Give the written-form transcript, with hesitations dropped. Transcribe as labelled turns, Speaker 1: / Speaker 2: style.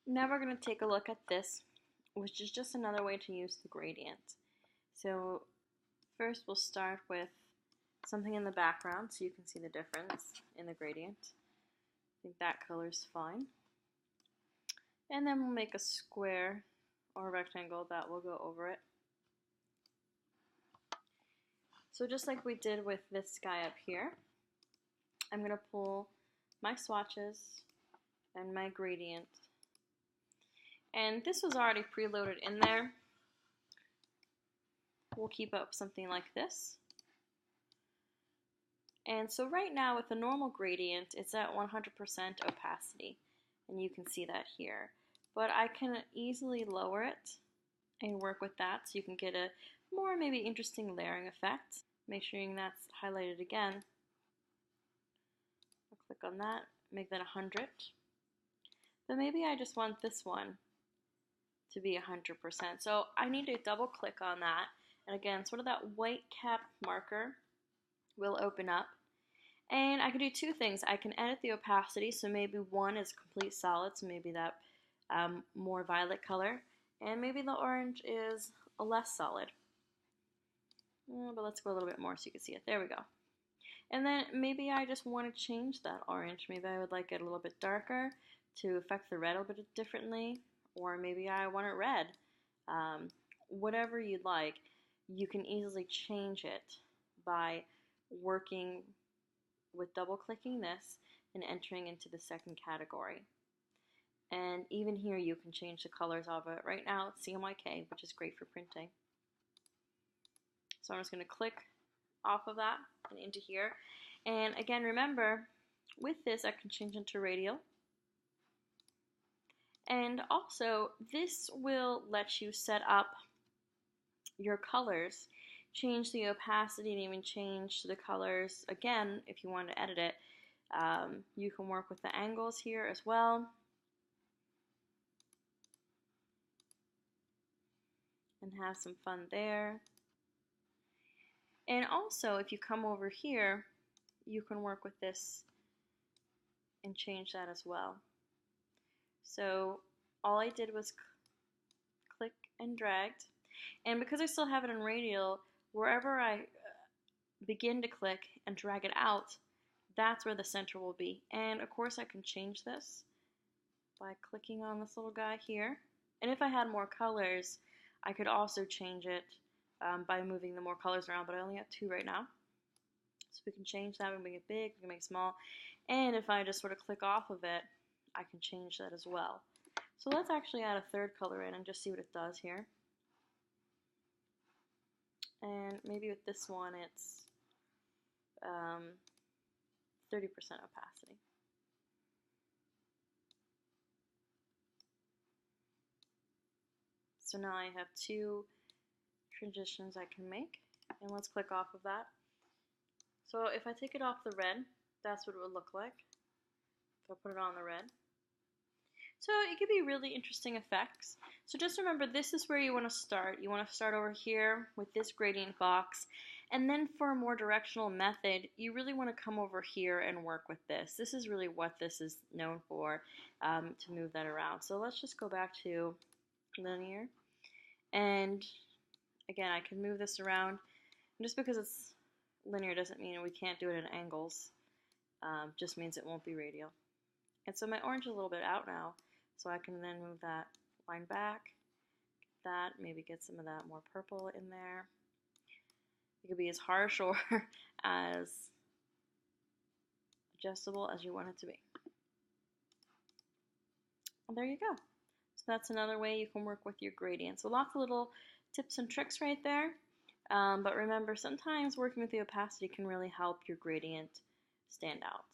Speaker 1: Now we're going to take a look at this, which is just another way to use the gradient. So first we'll start with something in the background so you can see the difference in the gradient. I think that color's fine. And then we'll make a square or a rectangle that will go over it. So just like we did with this guy up here, I'm going to pull my swatches and my gradient. And this was already preloaded in there. We'll keep up something like this. And so right now with the normal gradient, it's at 100% opacity. And you can see that here. But I can easily lower it and work with that so you can get a more maybe interesting layering effect. Make sure that's highlighted again. I'll click on that, make that 100. But maybe I just want this one to be 100%. So I need to double click on that. And again, sort of that white cap marker will open up. And I can do two things. I can edit the opacity, so maybe one is complete solid, so maybe that more violet color. And maybe the orange is a less solid. But let's go a little bit more so you can see it. There we go. And then maybe I just want to change that orange. Maybe I would like it a little bit darker to affect the red a little bit differently. Or maybe I want it red. Whatever you'd like, you can easily change it by working with double clicking this and entering into the second category. And even here you can change the colors of it. Right now it's CMYK, which is great for printing. So I'm just going to click off of that and into here. And again, remember, with this I can change into radial. And also, this will let you set up your colors, change the opacity, and even change the colors again if you want to edit it. You can work with the angles here as well. And have some fun there. And also, if you come over here, you can work with this and change that as well. So all I did was click and dragged. And because I still have it in radial, wherever I begin to click and drag it out, that's where the center will be. And of course I can change this by clicking on this little guy here. And if I had more colors, I could also change it by moving the more colors around, but I only have 2 right now. So we can change that, we can make it big, we can make it small. And if I just sort of click off of it, I can change that as well. So let's actually add a third color in and just see what it does here. And maybe with this one it's 30% opacity. So now I have 2 transitions I can make, and let's click off of that. So if I take it off the red, that's what it would look like. If I put it on the red. So it could be really interesting effects. So just remember, this is where you want to start. You want to start over here with this gradient box. And then for a more directional method, you really want to come over here and work with this. This is really what this is known for, to move that around. So let's just go back to linear. And again, I can move this around. And just because it's linear doesn't mean we can't do it in angles. Just means it won't be radial. And so my orange is a little bit out now, so I can then move that line back, get that, maybe get some of that more purple in there. It could be as harsh or as adjustable as you want it to be. And there you go. So that's another way you can work with your gradients. So lots of little tips and tricks right there. But remember, sometimes working with the opacity can really help your gradient stand out.